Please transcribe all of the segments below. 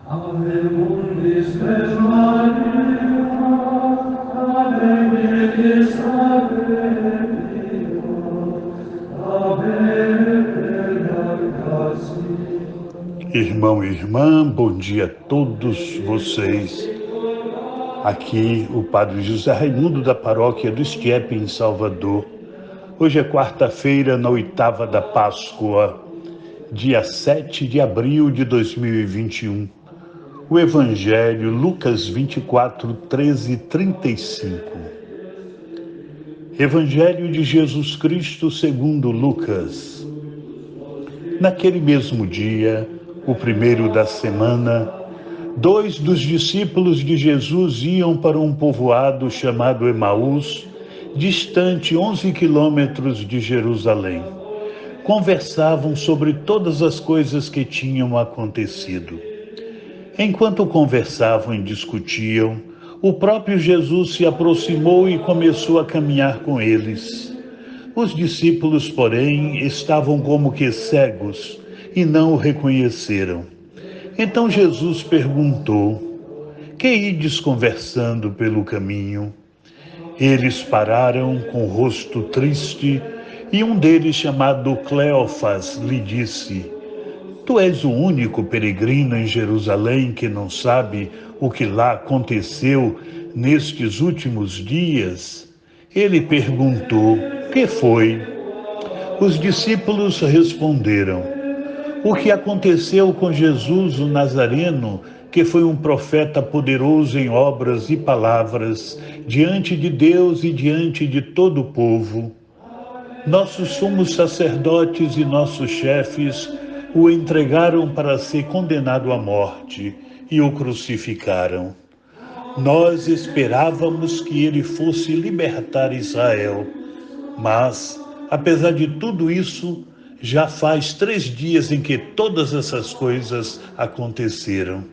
Ave mundis res Maria, ave virgis Irmão e irmã, bom dia a todos vocês. Aqui o Padre José Raimundo da Paróquia do Estiepe, em Salvador. Hoje é quarta-feira, na oitava da Páscoa, dia 7 de abril de 2021. O Evangelho, Lucas 24, 13 e 35. Evangelho de Jesus Cristo segundo Lucas. Naquele mesmo dia, o primeiro da semana, 2 dos discípulos de Jesus iam para um povoado chamado Emaús, distante 11 quilômetros de Jerusalém. Conversavam sobre todas as coisas que tinham acontecido. Enquanto conversavam e discutiam, o próprio Jesus se aproximou e começou a caminhar com eles. Os discípulos, porém, estavam como que cegos e não o reconheceram. Então Jesus perguntou: que ides conversando pelo caminho? Eles pararam com o rosto triste e um deles, chamado Cleofas, lhe disse: tu és o único peregrino em Jerusalém que não sabe o que lá aconteceu nestes últimos dias? Ele perguntou: que foi? Os discípulos responderam: o que aconteceu com Jesus, o Nazareno, que foi um profeta poderoso em obras e palavras, diante de Deus e diante de todo o povo. Nossos sumos sacerdotes e nossos chefes o entregaram para ser condenado à morte e o crucificaram. Nós esperávamos que ele fosse libertar Israel, mas, apesar de tudo isso, já faz 3 dias em que todas essas coisas aconteceram.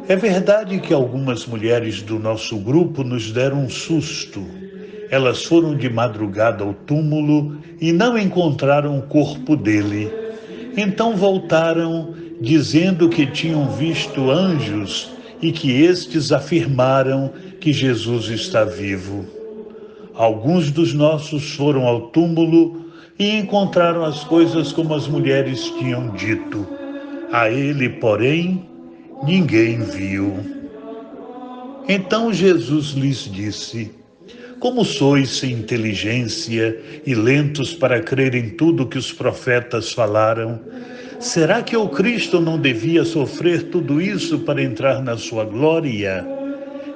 É verdade que algumas mulheres do nosso grupo nos deram um susto. Elas foram de madrugada ao túmulo e não encontraram o corpo dele. Então voltaram dizendo que tinham visto anjos e que estes afirmaram que Jesus está vivo. Alguns dos nossos foram ao túmulo e encontraram as coisas como as mulheres tinham dito. A ele, porém, ninguém viu. Então Jesus lhes disse: como sois sem inteligência e lentos para crer em tudo que os profetas falaram? Será que o Cristo não devia sofrer tudo isso para entrar na sua glória?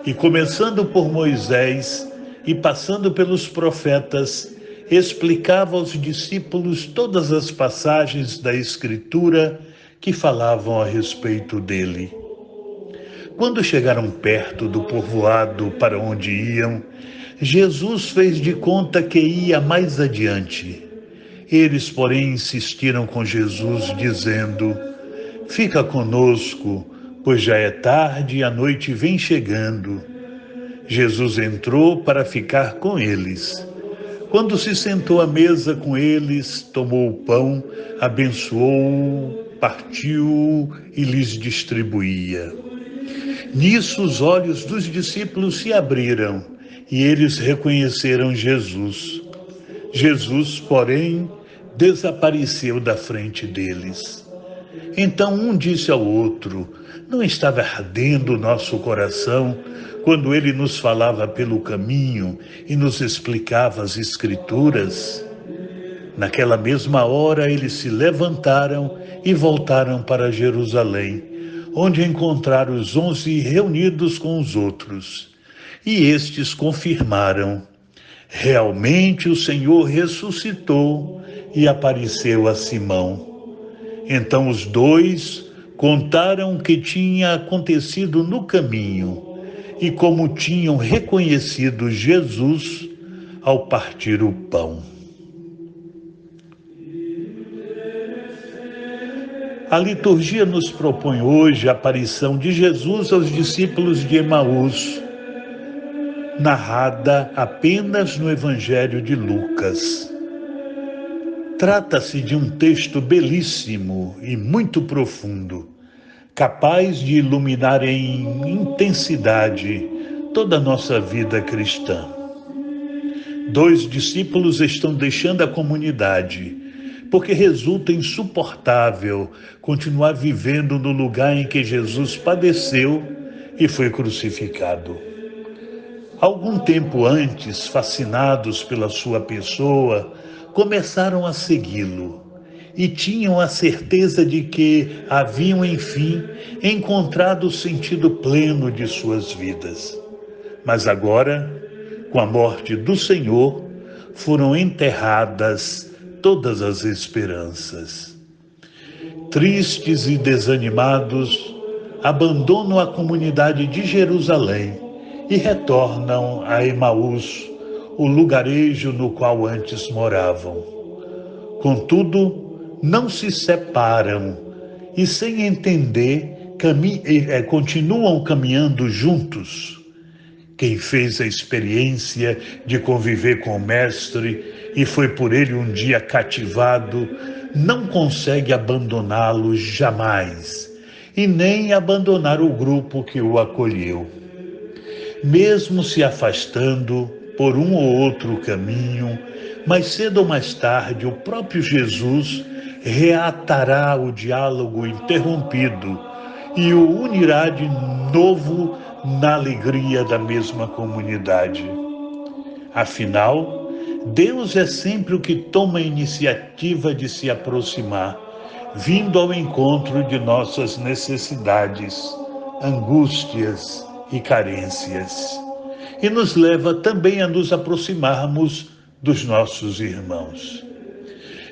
E começando por Moisés e passando pelos profetas, explicava aos discípulos todas as passagens da Escritura que falavam a respeito dele. Quando chegaram perto do povoado para onde iam, Jesus fez de conta que ia mais adiante. Eles, porém, insistiram com Jesus, dizendo: fica conosco, pois já é tarde e a noite vem chegando. Jesus entrou para ficar com eles. Quando se sentou à mesa com eles, tomou o pão, abençoou-o, partiu e lhes distribuía. Nisso os olhos dos discípulos se abriram e eles reconheceram Jesus. Jesus, porém, desapareceu da frente deles. Então um disse ao outro: não estava ardendo o nosso coração quando ele nos falava pelo caminho e nos explicava as Escrituras? Naquela mesma hora eles se levantaram e voltaram para Jerusalém, onde encontraram os 11 reunidos com os outros. E estes confirmaram: realmente o Senhor ressuscitou e apareceu a Simão. Então os 2 contaram o que tinha acontecido no caminho e como tinham reconhecido Jesus ao partir o pão. A liturgia nos propõe hoje a aparição de Jesus aos discípulos de Emaús, narrada apenas no Evangelho de Lucas. Trata-se de um texto belíssimo e muito profundo. capaz de iluminar em intensidade toda a nossa vida cristã. 2 discípulos estão deixando a comunidade, porque resulta insuportável continuar vivendo no lugar em que Jesus padeceu e foi crucificado. Algum tempo antes, fascinados pela sua pessoa, começaram a segui-lo e tinham a certeza de que haviam, enfim, encontrado o sentido pleno de suas vidas. Mas agora, com a morte do Senhor, foram enterradas todas as esperanças. Tristes e desanimados, abandonam a comunidade de Jerusalém e retornam a Emaús, o lugarejo no qual antes moravam. Contudo, não se separam e, sem entender, continuam caminhando juntos. Quem fez a experiência de conviver com o Mestre e foi por ele um dia cativado, não consegue abandoná-lo jamais, e nem abandonar o grupo que o acolheu. Mesmo se afastando por um ou outro caminho, mais cedo ou mais tarde o próprio Jesus reatará o diálogo interrompido e o unirá de novo na alegria da mesma comunidade. Afinal, Deus é sempre o que toma a iniciativa de se aproximar, vindo ao encontro de nossas necessidades, angústias e carências, e nos leva também a nos aproximarmos dos nossos irmãos.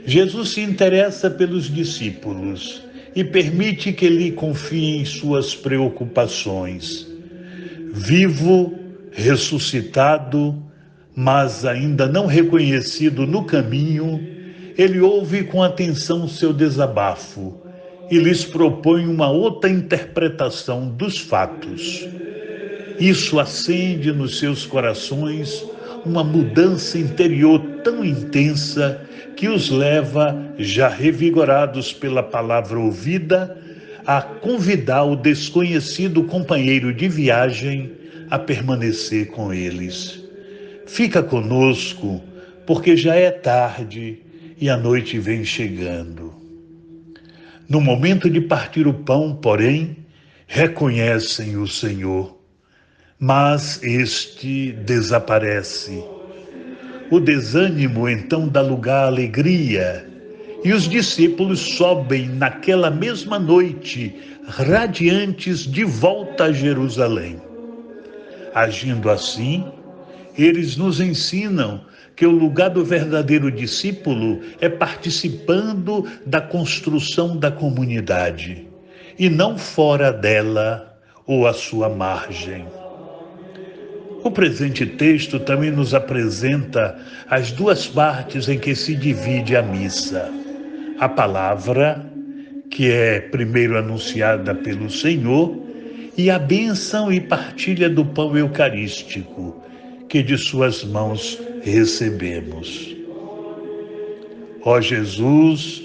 Jesus se interessa pelos discípulos e permite que lhe confiem suas preocupações. Vivo, ressuscitado, mas ainda não reconhecido no caminho, ele ouve com atenção seu desabafo e lhes propõe uma outra interpretação dos fatos. Isso acende nos seus corações uma mudança interior tão intensa que os leva, já revigorados pela palavra ouvida, a convidar o desconhecido companheiro de viagem a permanecer com eles. Fica conosco, porque já é tarde e a noite vem chegando. No momento de partir o pão, porém, reconhecem o Senhor, mas este desaparece. O desânimo então dá lugar à alegria, e os discípulos sobem naquela mesma noite, radiantes, de volta a Jerusalém. Agindo assim, eles nos ensinam que o lugar do verdadeiro discípulo é participando da construção da comunidade, e não fora dela ou à sua margem. O presente texto também nos apresenta as duas partes em que se divide a missa. A palavra, que é primeiro anunciada pelo Senhor, e a bênção e partilha do pão eucarístico, que de suas mãos recebemos. Ó Jesus,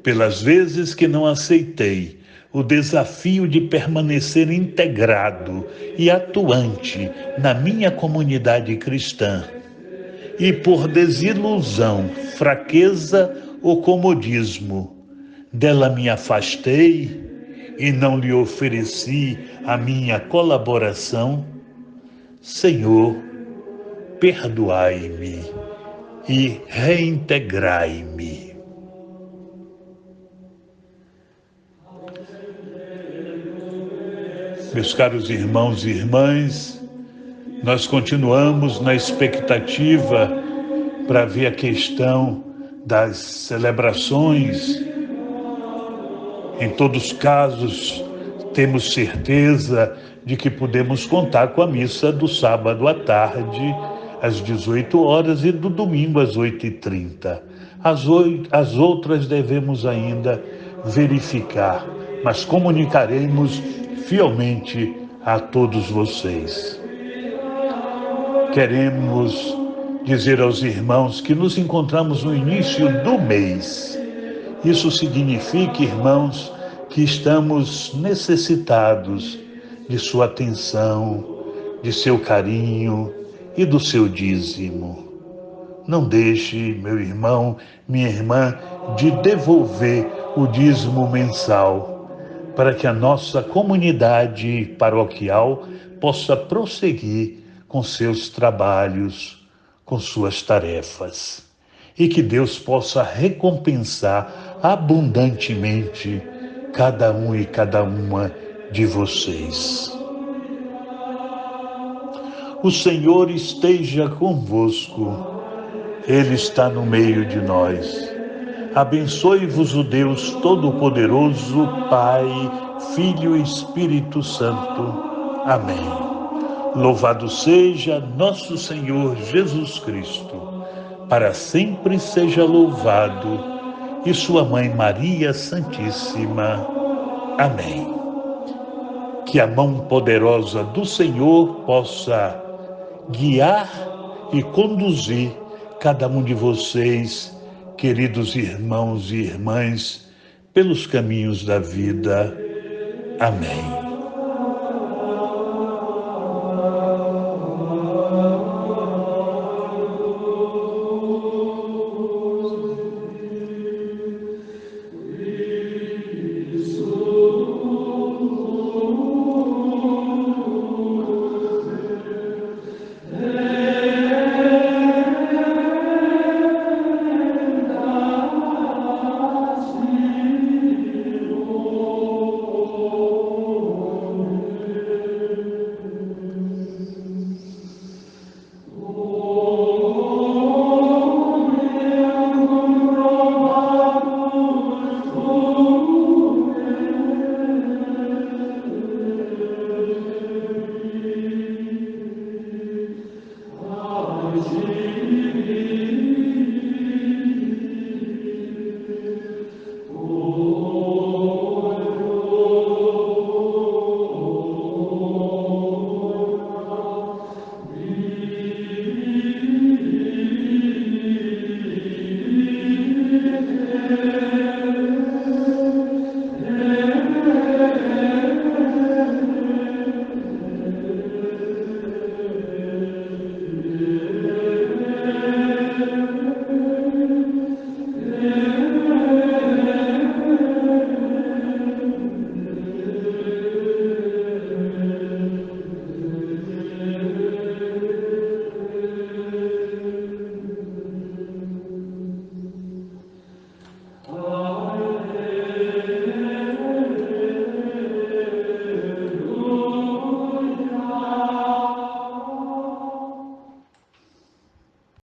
pelas vezes que não aceitei o desafio de permanecer integrado e atuante na minha comunidade cristã, e por desilusão, fraqueza ou comodismo, dela me afastei e não lhe ofereci a minha colaboração, Senhor, perdoai-me e reintegrai-me. Meus caros irmãos e irmãs, nós continuamos na expectativa para ver a questão das celebrações. Em todos os casos, temos certeza de que podemos contar com a missa do sábado à tarde, às 18 horas, e do domingo às 8h30. As outras devemos ainda verificar, mas comunicaremos fielmente a todos vocês. Queremos dizer aos irmãos que nos encontramos no início do mês. Isso significa, irmãos, que estamos necessitados de sua atenção, de seu carinho e do seu dízimo. Não deixe, meu irmão, minha irmã, de devolver o dízimo mensal, para que a nossa comunidade paroquial possa prosseguir com seus trabalhos, com suas tarefas. E que Deus possa recompensar abundantemente cada um e cada uma de vocês. O Senhor esteja convosco. Ele está no meio de nós. Abençoe-vos o Deus Todo-Poderoso, Pai, Filho e Espírito Santo. Amém. Louvado seja nosso Senhor Jesus Cristo. Para sempre seja louvado. E sua Mãe Maria Santíssima. Amém. Que a mão poderosa do Senhor possa guiar e conduzir cada um de vocês, queridos irmãos e irmãs, pelos caminhos da vida. Amém.